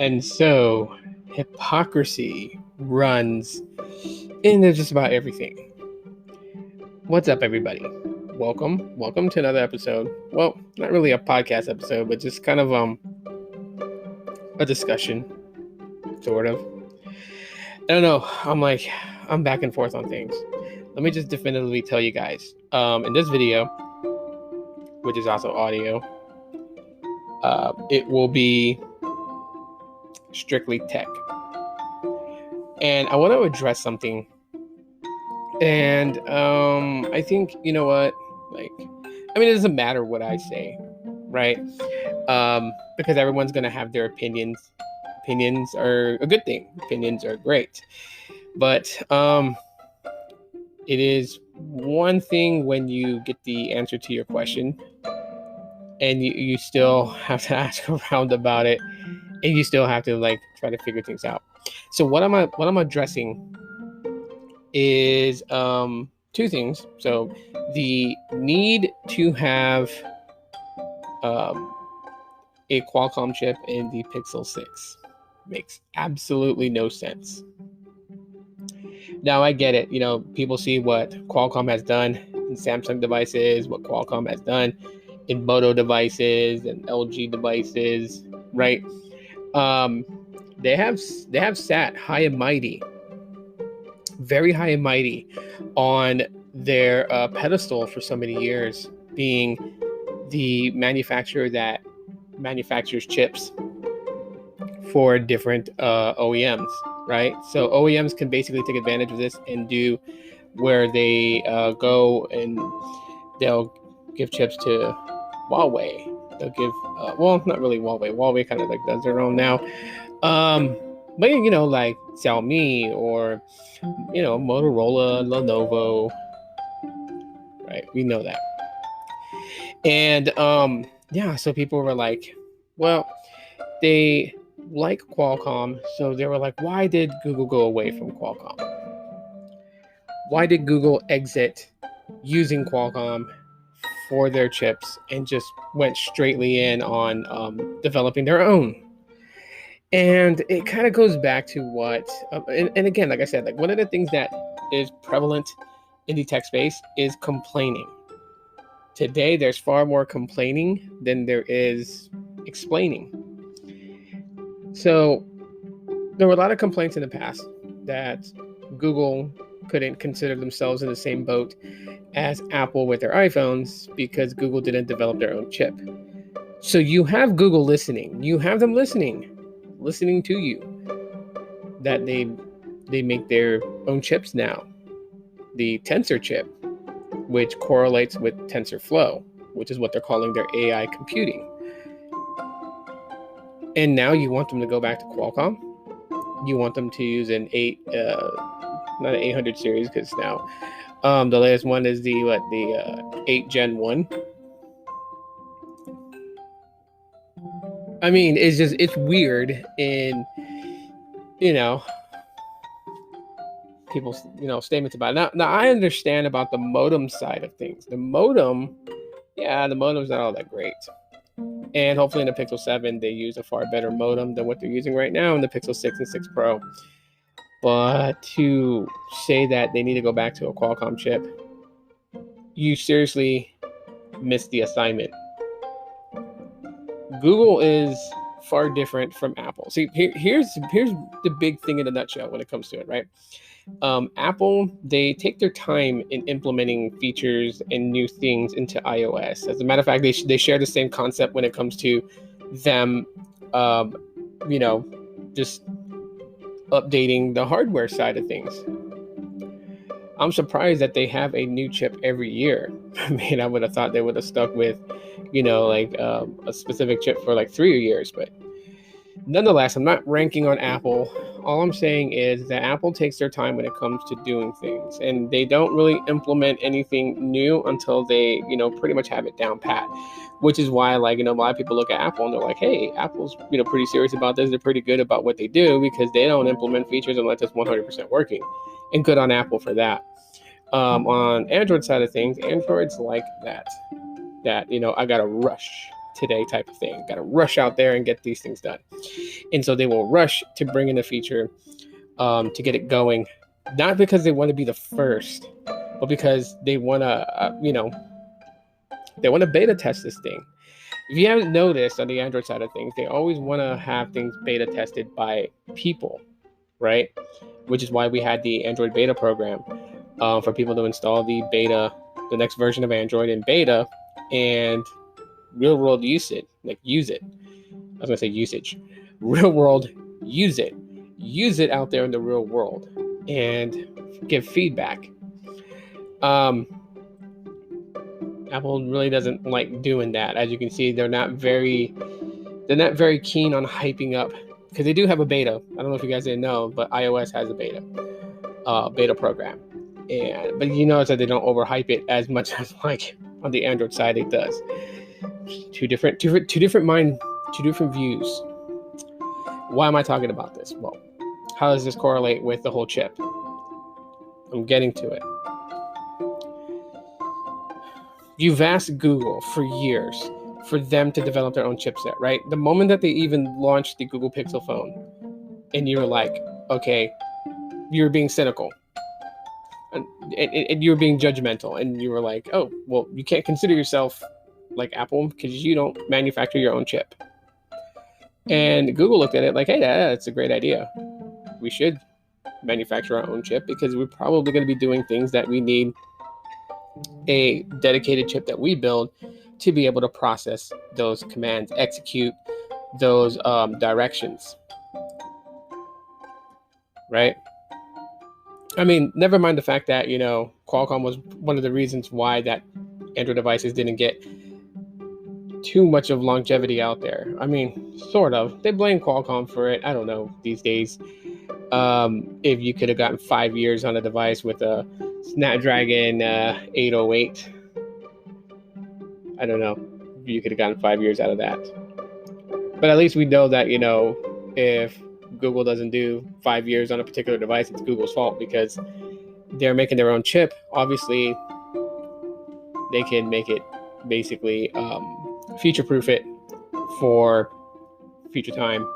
And so hypocrisy runs into just about everything. What's up, everybody? Welcome to another episode. Well, not really a podcast episode, but just kind of a discussion, sort of. I don't know. I'm back and forth on things. Let me just definitively tell you guys. In this video, which is also audio, it will be strictly tech. And I want to address something. And I think, you know what? It doesn't matter what I say, right? Because everyone's going to have their opinions. Opinions are a good thing. Opinions are great. But it is one thing when you get the answer to your question and you still have to ask around about it, and you still have to try to figure things out. So what I'm addressing is two things. So the need to have a Qualcomm chip in the Pixel 6 makes absolutely no sense. Now I get it. People see what Qualcomm has done in Samsung devices, what Qualcomm has done in Moto devices and LG devices, right? They have sat high and mighty, very high and mighty, on their pedestal for so many years, being the manufacturer that manufactures chips for different OEMs, right? So OEMs can basically take advantage of this and do where they go and they'll give chips to Huawei. They'll give, not really Huawei. Huawei kind of does their own now. But like Xiaomi or Motorola, Lenovo, right? We know that. And so people were like, well, they like Qualcomm, so they were like, why did Google go away from Qualcomm? Why did Google exit using Qualcomm for their chips and just went straightly in on developing their own? And it kind of goes back to what, and again, like I said, one of the things that is prevalent in the tech space is complaining. Today, there's far more complaining than there is explaining. So there were a lot of complaints in the past that Google couldn't consider themselves in the same boat as Apple with their iPhones because Google didn't develop their own chip. So you have Google listening. You have them listening to you, that they make their own chips now. The Tensor chip, which correlates with TensorFlow, which is what they're calling their AI computing. And now you want them to go back to Qualcomm. You want them to use an 800 series, because now the latest one is the 8 Gen 1. It's weird in people's statements about it. Now I understand about the modem side of things. The modem's not all that great. And hopefully in the Pixel 7, they use a far better modem than what they're using right now in the Pixel 6 and 6 Pro. But to say that they need to go back to a Qualcomm chip, you seriously missed the assignment. Google is far different from Apple. See, here's the big thing in a nutshell when it comes to it, right? Apple, they take their time in implementing features and new things into iOS. As a matter of fact, they share the same concept when it comes to them, just updating the hardware side of things. I'm surprised that they have a new chip every year. I would have thought they would have stuck with, a specific chip for 3 years, but nonetheless, I'm not ranking on Apple. All I'm saying is that Apple takes their time when it comes to doing things, and they don't really implement anything new until they, pretty much have it down pat, which is why, a lot of people look at Apple and they're like, hey, Apple's, pretty serious about this. They're pretty good about what they do because they don't implement features unless it's 100% working, and good on Apple for that. On Android side of things, Android's like that, I got to rush today type of thing. Got to rush out there and get these things done. And so they will rush to bring in a feature to get it going, not because they want to be the first, but because they want to, they want to beta test this thing. If you haven't noticed on the Android side of things, they always want to have things beta tested by people, right? Which is why we had the Android beta program for people to install the next version of Android in beta and real world use it. I was gonna say usage. Real world, use it. Use it out there in the real world and give feedback. Apple really doesn't like doing that. As you can see, they're not very keen on hyping up, because they do have a beta. I don't know if you guys didn't know, but iOS has a beta program. But you notice that they don't overhype it as much as like on the Android side it does. Two different views. Why am I talking about this? Well, how does this correlate with the whole chip? I'm getting to it. You've asked Google for years for them to develop their own chipset, right? The moment that they even launched the Google Pixel phone, and you were like, okay, you're being cynical, and you were being judgmental, and you were like, oh, well, you can't consider yourself like Apple because you don't manufacture your own chip. And Google looked at it like, hey, that's a great idea. We should manufacture our own chip because we're probably going to be doing things that we need a dedicated chip that we build to be able to process those commands, execute those directions, right? I mean, never mind the fact that, Qualcomm was one of the reasons why that Android devices didn't get too much of longevity out there. I mean, sort of. They blame Qualcomm for it. I don't know these days. If you could have gotten 5 years on a device with a Snapdragon 808, I don't know if you could have gotten 5 years out of that. But at least we know that, if Google doesn't do 5 years on a particular device, it's Google's fault because they're making their own chip. Obviously, they can make it basically future-proof it for future time,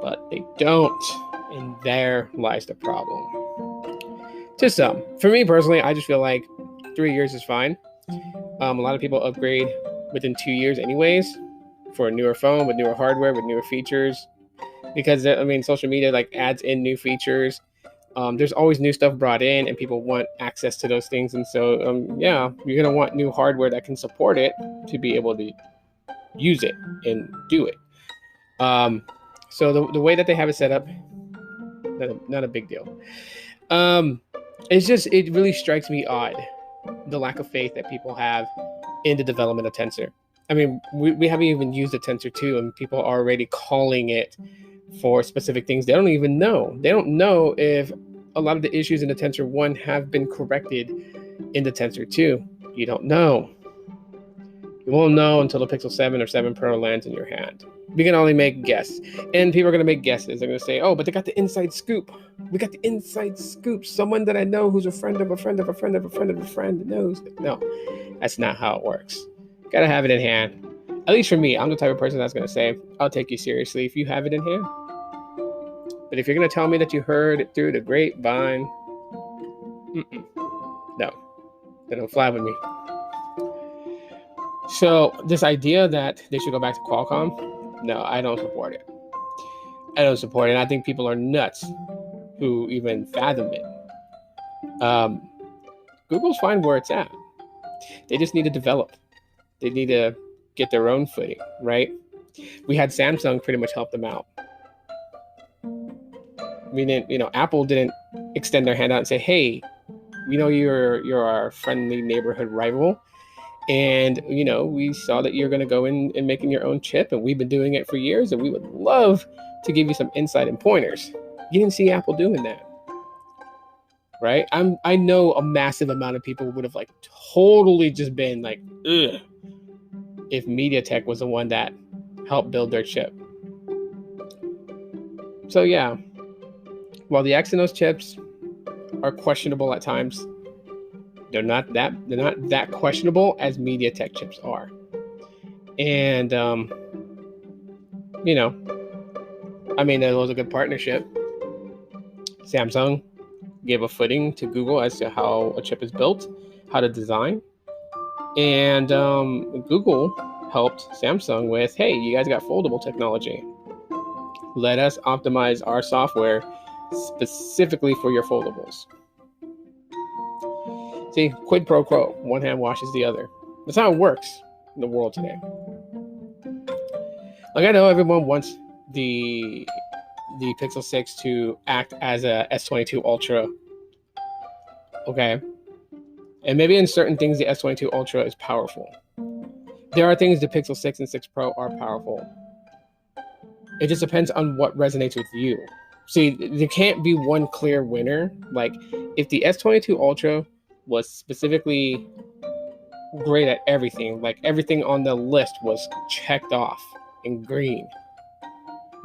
but they don't, and there lies the problem. To some. For me personally, I just feel like 3 years is fine. A lot of people upgrade within 2 years anyways for a newer phone with newer hardware, with newer features, because social media adds in new features. There's always new stuff brought in and people want access to those things. And so, you're going to want new hardware that can support it to be able to use it and do it. So the way that they have it set up, not a big deal. It really strikes me odd, the lack of faith that people have in the development of Tensor. I mean, we haven't even used the Tensor 2 and people are already calling it for specific things. They don't even know. They don't know if a lot of the issues in the Tensor 1 have been corrected in the Tensor 2. You don't know. You won't know until the Pixel 7 or 7 Pro lands in your hand. We can only make guesses. And people are going to make guesses. They're going to say, oh, but they got the inside scoop. We got the inside scoop. Someone that I know who's a friend of a friend of a friend of a friend of a friend knows. No, that's not how it works. Got to have it in hand. At least for me, I'm the type of person that's going to say, I'll take you seriously if you have it in hand. But if you're going to tell me that you heard it through the grapevine, no, they don't fly with me. So this idea that they should go back to Qualcomm, no, I don't support it. I don't support it. And I think people are nuts who even fathom it. Google's fine where it's at. They just need to develop. They need to get their own footing, right? We had Samsung pretty much help them out. We didn't, Apple didn't extend their hand out and say, hey, we know you're our friendly neighborhood rival. And, we saw that you're going to go in and making your own chip, and we've been doing it for years, and we would love to give you some insight and pointers. You didn't see Apple doing that, right? I know a massive amount of people would have totally just been like, ugh, if MediaTek was the one that helped build their chip. So yeah, while the Exynos chips are questionable at times, they're not that questionable as MediaTek chips are. And, you know, I mean, it was a good partnership. Samsung gave a footing to Google as to how a chip is built, how to design. And Google helped Samsung with, hey, you guys got foldable technology. Let us optimize our software specifically for your foldables. See, quid pro quo. One hand washes the other. That's how it works in the world today. Like, I know everyone wants the Pixel 6 to act as a S22 Ultra. Okay. And maybe in certain things, the S22 Ultra is powerful. There are things the Pixel 6 and 6 Pro are powerful. It just depends on what resonates with you. See, there can't be one clear winner. Like, if the S22 Ultra was specifically great at everything, like everything on the list was checked off in green,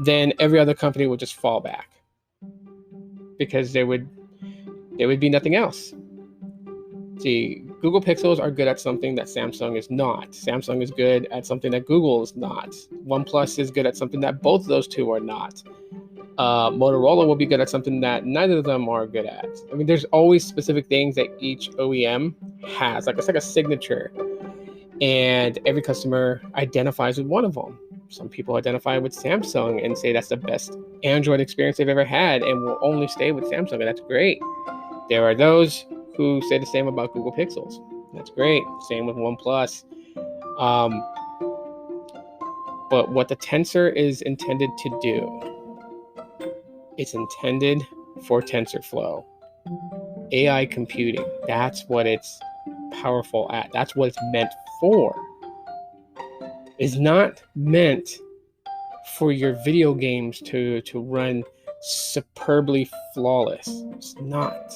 then every other company would just fall back because there would be nothing else. See, Google Pixels are good at something that Samsung is not. Samsung is good at something that Google is not. OnePlus is good at something that both of those two are not. Motorola will be good at something that neither of them are good at. I mean, there's always specific things that each OEM has. Like, it's like a signature. And every customer identifies with one of them. Some people identify with Samsung and say that's the best Android experience they've ever had and will only stay with Samsung, and that's great. There are those who say the same about Google Pixels. That's great. Same with OnePlus. But what the Tensor is intended to do, it's intended for TensorFlow. AI computing. That's what it's powerful at. That's what it's meant for. It's not meant for your video games to run superbly flawless. It's not.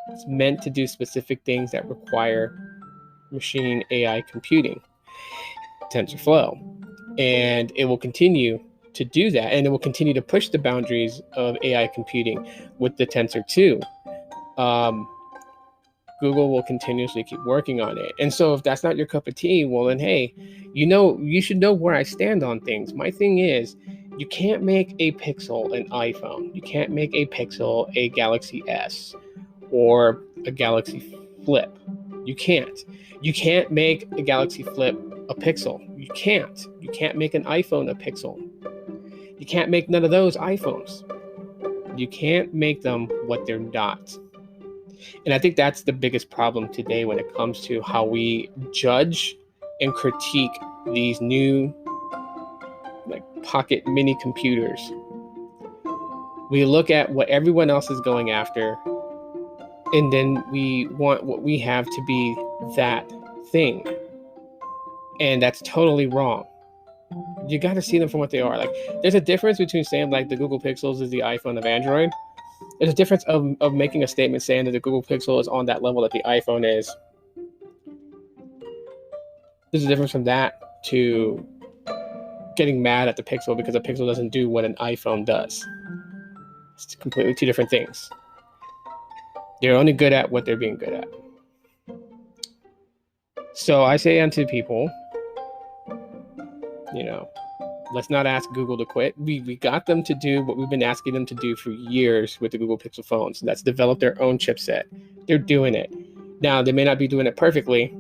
It's meant to do specific things that require machine AI computing, TensorFlow. And it will continue to do that. And it will continue to push the boundaries of AI computing with the Tensor 2. Google will continuously keep working on it. And so if that's not your cup of tea, well, then, hey, you should know where I stand on things. My thing is, you can't make a Pixel an iPhone. You can't make a Pixel a Galaxy S or a Galaxy Flip. You can't. You can't make a Galaxy Flip a Pixel. You can't. You can't make an iPhone a Pixel. You can't make none of those iPhones. You can't make them what they're not. And I think that's the biggest problem today when it comes to how we judge and critique these new like pocket mini computers. We look at what everyone else is going after, and then we want what we have to be that thing. And that's totally wrong. You got to see them for what they are. Like, there's a difference between saying like the Google Pixels is the iPhone of Android. There's a difference of making a statement saying that the Google Pixel is on that level that the iPhone is. There's a difference from that to getting mad at the Pixel because the Pixel doesn't do what an iPhone does. It's completely two different things. They're only good at what they're being good at. So I say unto people, let's not ask Google to quit. We got them to do what we've been asking them to do for years with the Google Pixel phones. That's develop their own chipset. They're doing it. Now, they may not be doing it perfectly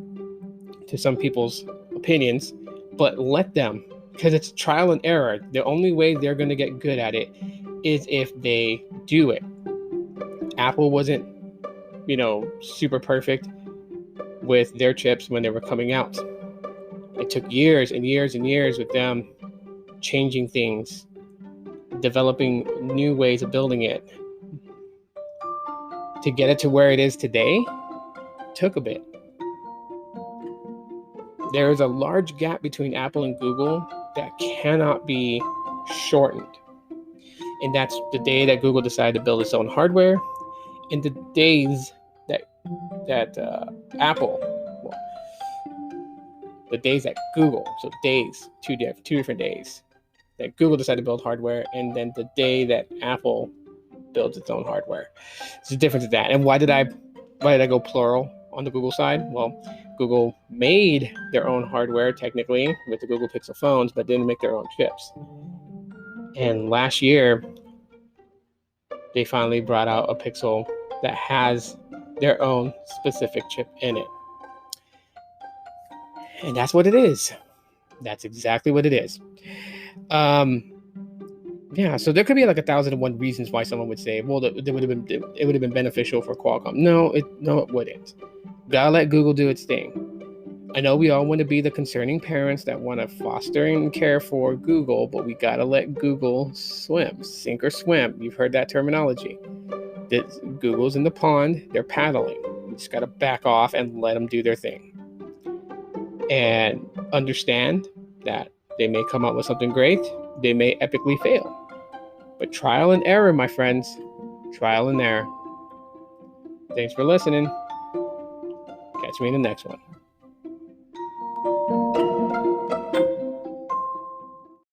to some people's opinions, but let them, because it's trial and error. The only way they're going to get good at it is if they do it. Apple wasn't, super perfect with their chips when they were coming out. It took years and years and years with them changing things, developing new ways of building it. To get it to where it is today, took a bit. There is a large gap between Apple and Google that cannot be shortened. And that's the day that Google decided to build its own hardware, and the days that Apple, the days that Google, so days, two different days, that Google decided to build hardware, and then the day that Apple builds its own hardware. There's a difference in that. And why did I go plural on the Google side. Well, Google made their own hardware technically with the Google Pixel phones, but didn't make their own chips. And last year, they finally brought out a Pixel that has their own specific chip in it. And that's what it is. That's exactly what it is. Yeah, so there could be like 1,001 reasons why someone would say, well, it would have been beneficial for Qualcomm. No, it wouldn't. Gotta let Google do its thing. I know we all want to be the concerning parents that want to foster and care for Google, but we gotta let Google swim, sink or swim. You've heard that terminology. Google's in the pond, they're paddling. We just gotta back off and let them do their thing. And understand that they may come up with something great, they may epically fail. But trial and error, my friends. Trial and error. Thanks for listening. Catch me in the next one.